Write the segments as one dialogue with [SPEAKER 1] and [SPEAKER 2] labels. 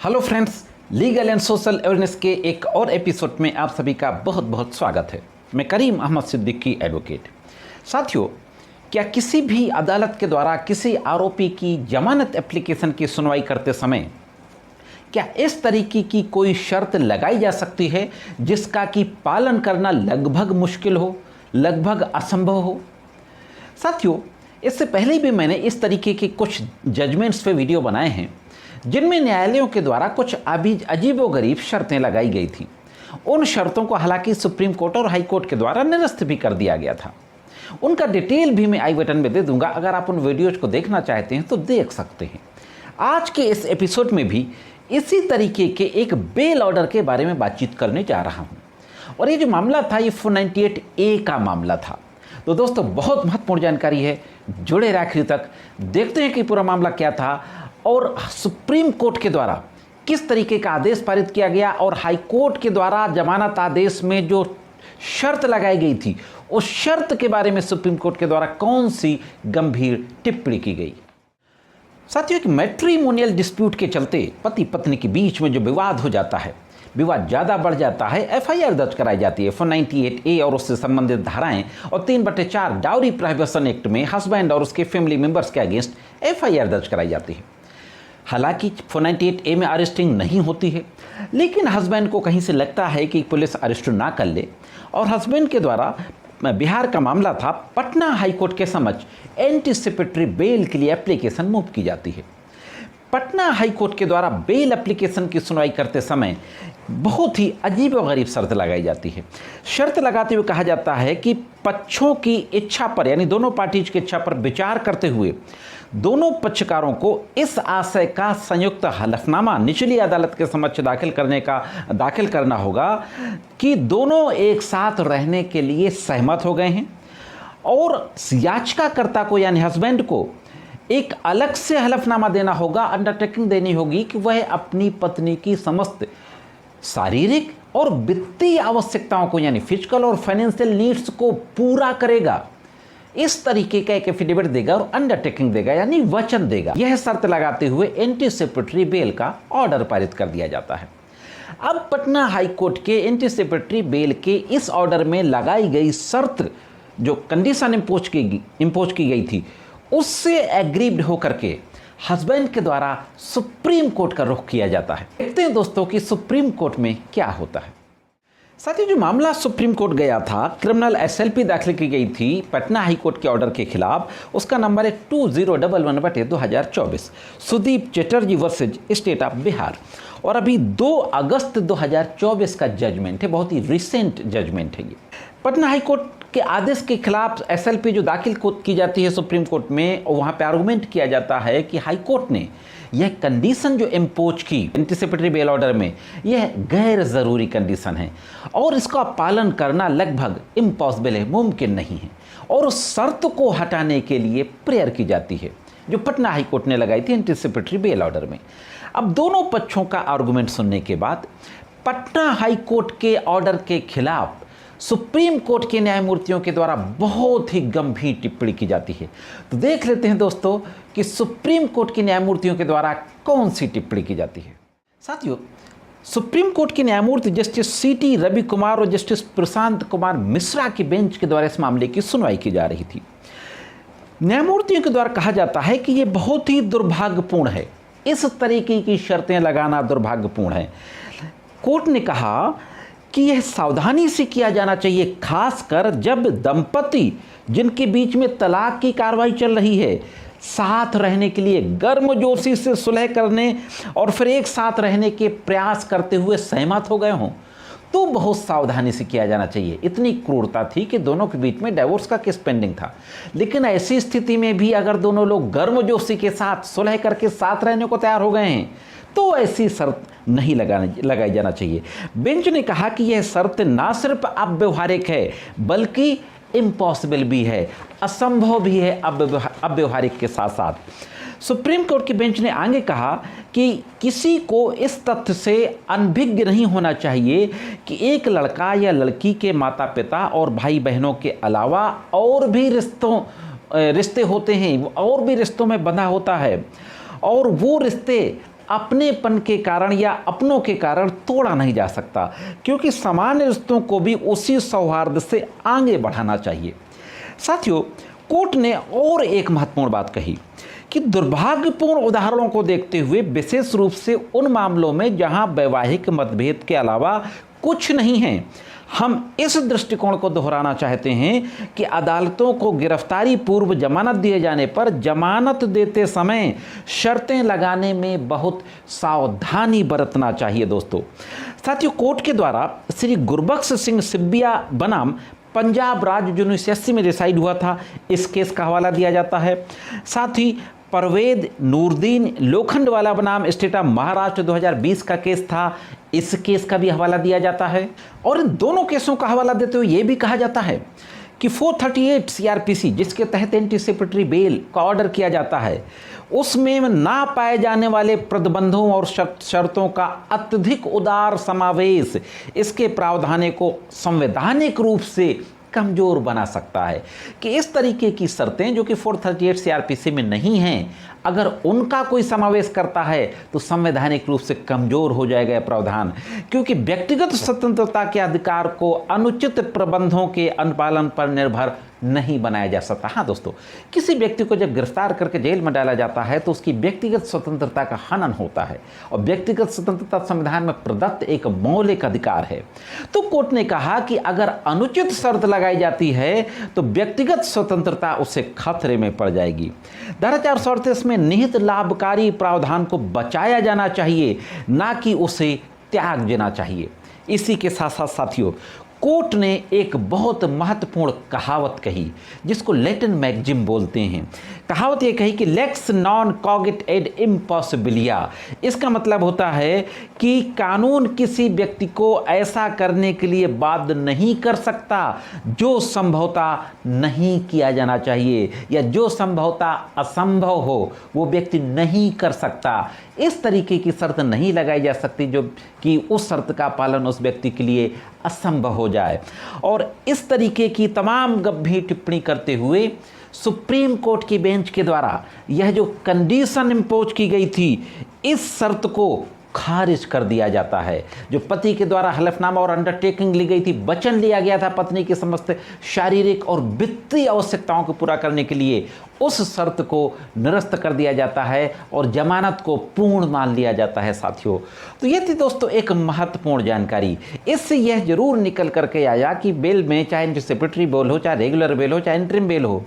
[SPEAKER 1] Hello friends, legal and social awareness के एक और एपिसोड में आप सभी का बहुत बहुत स्वागत है। मैं करीम अहमद सिद्दीकी एडवोकेट। साथियों, क्या किसी भी अदालत के द्वारा किसी आरोपी की जमानत एप्लीकेशन की सुनवाई करते समय क्या इस तरीके की कोई शर्त लगाई जा सकती है जिसका कि पालन करना लगभग मुश्किल हो, लगभग असंभव हो? साथियों, इससे पहले भी मैंने इस तरीके के कुछ जजमेंट्स पे वीडियो बनाए हैं जिनमें न्यायालयों के द्वारा कुछ अजीबोगरीब शर्तें लगाई गई थी। उन शर्तों को हालांकि सुप्रीम कोर्ट और हाई कोर्ट के द्वारा निरस्त भी कर दिया गया था। उनका डिटेल भी मैं आई बटन में दे दूंगा, अगर आप उन वीडियोज को देखना चाहते हैं तो देख सकते हैं। आज के इस एपिसोड में भी इसी तरीके के एक बेल ऑर्डर के बारे में बातचीत करने जा रहा हूँ। और ये जो मामला था ये 498A का मामला था। तो दोस्तों, बहुत महत्वपूर्ण जानकारी है, जुड़े रहे आखिर तक। देखते हैं कि पूरा मामला क्या था और सुप्रीम कोर्ट के द्वारा किस तरीके का आदेश पारित किया गया और हाई कोर्ट के द्वारा जमानत आदेश में जो शर्त लगाई गई थी उस शर्त के बारे में सुप्रीम कोर्ट के द्वारा कौन सी गंभीर टिप्पणी की गई। साथियों, कि मैट्रिमोनियल डिस्प्यूट के चलते पति पत्नी के बीच में जो विवाद हो जाता है, विवाद ज़्यादा बढ़ जाता है, एफआईआर दर्ज कराई जाती है 498A और उससे संबंधित धाराएं और 3/4 डाउरी प्रोहिबिशन एक्ट में हस्बैंड और उसके फैमिली मेंबर्स के अगेंस्ट एफआईआर दर्ज कराई जाती है। हालांकि 498A में अरेस्टिंग नहीं होती है, लेकिन हस्बैंड को कहीं से लगता है कि पुलिस अरेस्ट ना कर ले और हस्बैंड के द्वारा, बिहार का मामला था, पटना हाई कोर्ट के समक्ष एंटीसिपेटरी बेल के लिए एप्लीकेशन मूव की जाती है। पटना हाई कोर्ट के द्वारा बेल एप्लीकेशन की सुनवाई करते समय बहुत ही अजीबोगरीब शर्त लगाई जाती है। शर्त लगाते हुए कहा जाता है कि पक्षों की इच्छा पर, यानी दोनों पार्टीज की इच्छा पर विचार करते हुए दोनों पक्षकारों को इस आशय का संयुक्त हलफनामा निचली अदालत के समक्ष दाखिल करना होगा कि दोनों एक साथ रहने के लिए सहमत हो गए हैं और याचिकाकर्ता को यानी हस्बैंड को एक अलग से हलफनामा देना होगा, अंडरटेकिंग देनी होगी कि वह अपनी पत्नी की समस्त शारीरिक और वित्तीय आवश्यकताओं को यानी फिजिकल और फाइनेंशियल नीड्स को पूरा करेगा। इस तरीके का एक एफिडेविट देगा और अंडरटेकिंग देगा, यानी वचन देगा। यह शर्त लगाते हुए एंटीसिपेटरी बेल का ऑर्डर पारित कर दिया जाता है। अब पटना हाई कोर्ट के एंटीसिपेटरी बेल के इस ऑर्डर में लगाई गई शर्त, जो कंडीशन इम्पोज की गई थी, उससे एग्रीड होकर के हस्बैंड के द्वारा सुप्रीम कोर्ट का रुख किया जाता है। देखते हैं दोस्तों कि सुप्रीम कोर्ट में क्या होता है। साथ ही जो मामला सुप्रीम कोर्ट गया था, क्रिमिनल एसएलपी दाखिल की गई थी पटना हाई कोर्ट के ऑर्डर के खिलाफ, उसका नंबर है 2011/2024 Sudeep Chatterjee versus state of Bihar. और अभी 2 अगस्त 2024 का जजमेंट है, बहुत ही रिसेंट जजमेंट है ये। पटना हाई कोर्ट के आदेश के खिलाफ एसएलपी जो दाखिल की जाती है सुप्रीम कोर्ट में, और वहाँ पे आर्गूमेंट किया जाता है कि हाई कोर्ट ने यह कंडीशन जो इम्पोज की एंटीसिपेटरी बेल ऑर्डर में, यह गैर ज़रूरी कंडीशन है और इसका पालन करना लगभग इम्पॉसिबल है, मुमकिन नहीं है। और उस शर्त को हटाने के लिए प्रेयर की जाती है जो पटना हाई कोर्ट ने लगाई थी एंटीसिपेटरी बेल ऑर्डर में। अब दोनों पक्षों का आर्गूमेंट सुनने के बाद पटना हाई कोर्ट के ऑर्डर के खिलाफ सुप्रीम कोर्ट के न्यायमूर्तियों के द्वारा बहुत ही गंभीर टिप्पणी की जाती है। तो देख लेते हैं दोस्तों कि सुप्रीम कोर्ट के न्यायमूर्तियों के द्वारा कौन सी टिप्पणी की जाती है। साथियों, सुप्रीम कोर्ट के न्यायमूर्ति जस्टिस CT रवि कुमार और जस्टिस प्रशांत कुमार मिश्रा की बेंच के द्वारा इस मामले की सुनवाई की जा रही थी। न्यायमूर्तियों के द्वारा कहा जाता है कि यह बहुत ही दुर्भाग्यपूर्ण है, इस तरीके की शर्तें लगाना दुर्भाग्यपूर्ण है। कोर्ट ने कहा कि यह सावधानी से किया जाना चाहिए, खासकर जब दंपति जिनके बीच में तलाक की कार्रवाई चल रही है साथ रहने के लिए गर्मजोशी से सुलह करने और फिर एक साथ रहने के प्रयास करते हुए सहमत हो गए हों, तो बहुत सावधानी से किया जाना चाहिए। इतनी क्रूरता थी कि दोनों के बीच में डिवोर्स का केस पेंडिंग था, लेकिन ऐसी स्थिति में भी अगर दोनों लोग गर्मजोशी के साथ सुलह करके साथ रहने को तैयार हो गए हैं तो ऐसी शर्त नहीं लगाई जाना चाहिए। बेंच ने कहा कि यह शर्त ना सिर्फ अव्यवहारिक है बल्कि इम्पॉसिबल भी है, असंभव भी है अव्यवहारिक के साथ साथ। सुप्रीम कोर्ट की बेंच ने आगे कहा कि किसी को इस तथ्य से अनभिज्ञ नहीं होना चाहिए कि एक लड़का या लड़की के माता पिता और भाई बहनों के अलावा और भी रिश्ते होते हैं, और भी रिश्तों में बंधा होता है, और वो रिश्ते अपनेपन के कारण या अपनों के कारण तोड़ा नहीं जा सकता, क्योंकि सामान्य रिश्तों को भी उसी सौहार्द से आगे बढ़ाना चाहिए। साथियों, कोर्ट ने और एक महत्वपूर्ण बात कही कि दुर्भाग्यपूर्ण उदाहरणों को देखते हुए, विशेष रूप से उन मामलों में जहां वैवाहिक मतभेद के अलावा कुछ नहीं है, हम इस दृष्टिकोण को दोहराना चाहते हैं कि अदालतों को गिरफ्तारी पूर्व जमानत दिए जाने पर जमानत देते समय शर्तें लगाने में बहुत सावधानी बरतना चाहिए। दोस्तों साथियों, कोर्ट के द्वारा श्री गुरबख्श सिंह सिब्बिया बनाम पंजाब राज्य जो 1980 में डिसाइड हुआ था, इस केस का हवाला दिया जाता है। साथ ही परवेद नूरदीन लोखंडवाला बनाम स्टेट ऑफ महाराष्ट्र 2020 का केस था, इस केस का भी हवाला दिया जाता है। और इन दोनों केसों का हवाला देते हुए यह भी कहा जाता है कि 438 सीआरपीसी, जिसके तहत एंटीसिपेटरी बेल का ऑर्डर किया जाता है, उसमें ना पाए जाने वाले प्रतिबंधों और शर्तों का अत्यधिक उदार समावेश इसके प्रावधान को संवैधानिक रूप से कमजोर बना सकता है कि इस तरीके की शर्तें जो कि 438 सीआरपीसी में नहीं हैं, अगर उनका कोई समावेश करता है तो संवैधानिक रूप से कमजोर हो जाएगा प्रावधान, क्योंकि व्यक्तिगत स्वतंत्रता के अधिकार को अनुचित प्रबंधों के अनुपालन पर निर्भर नहीं बनाया जा सकता। हाँ दोस्तों, किसी व्यक्ति को जब गिरफ्तार करके जेल में डाला जाता है तो उसकी व्यक्तिगत स्वतंत्रता का हनन होता है, और व्यक्तिगत स्वतंत्रता संविधान में प्रदत्त एक मौलिक अधिकार है। तो कोर्ट ने कहा कि अगर अनुचित शर्त लगाई जाती है तो व्यक्तिगत स्वतंत्रता उससे खतरे में पड़ जाएगी। धारा 438 में निहित लाभकारी प्रावधान को बचाया जाना चाहिए, ना कि उसे त्याग देना चाहिए। इसी के साथ साथ साथियों, कोर्ट ने एक बहुत महत्वपूर्ण कहावत कही, जिसको लैटिन मैक्सिम बोलते हैं। कहावत ये कही कि लेक्स नॉन कॉगिट एड इम्पॉसिबिलिया। इसका मतलब होता है कि कानून किसी व्यक्ति को ऐसा करने के लिए बाध्य नहीं कर सकता जो संभवतः नहीं किया जाना चाहिए, या जो संभवतः असंभव हो वो व्यक्ति नहीं कर सकता। इस तरीके की शर्त नहीं लगाई जा सकती जो कि उस शर्त का पालन उस व्यक्ति के लिए असंभव हो जाए। और इस तरीके की तमाम गंभीर टिप्पणी करते हुए सुप्रीम कोर्ट की बेंच के द्वारा यह जो कंडीशन इम्पोज की गई थी, इस शर्त को खारिज कर दिया जाता है। जो पति के द्वारा हलफनामा और अंडरटेकिंग ली गई थी, वचन लिया गया था पत्नी की समस्त शारीरिक और वित्तीय आवश्यकताओं को पूरा करने के लिए, उस शर्त को निरस्त कर दिया जाता है और जमानत को पूर्ण मान लिया जाता है। साथियों, तो ये थी दोस्तों एक महत्वपूर्ण जानकारी। इससे यह जरूर निकल करके आया कि बेल में, चाहे एंटीसिपेटरी बेल हो, चाहे रेगुलर बेल हो, चाहे इंटरिम बेल हो,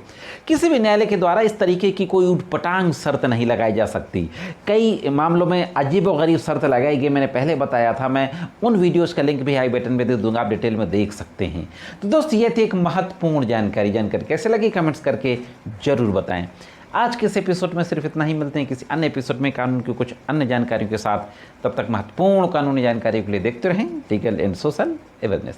[SPEAKER 1] किसी भी न्यायालय के द्वारा इस तरीके की कोई उटपटांग शर्त नहीं लगाई जा सकती। कई मामलों में अजीबोगरीब शर्त लगाई गई, मैंने पहले बताया था। मैं उन वीडियोस का लिंक भी आई बटन में दे दूंगा, आप डिटेल में देख सकते हैं। तो दोस्तों, ये थी एक महत्वपूर्ण जानकारी। कैसे लगी कमेंट्स करके जरूर बताएं। आज के इस एपिसोड में सिर्फ इतना ही। मिलते हैं किसी अन्य एपिसोड में कानून की कुछ अन्य जानकारियों के साथ। तब तक महत्वपूर्ण कानूनी जानकारी के लिए देखते रहें लीगल एंड सोशल अवेयरनेस।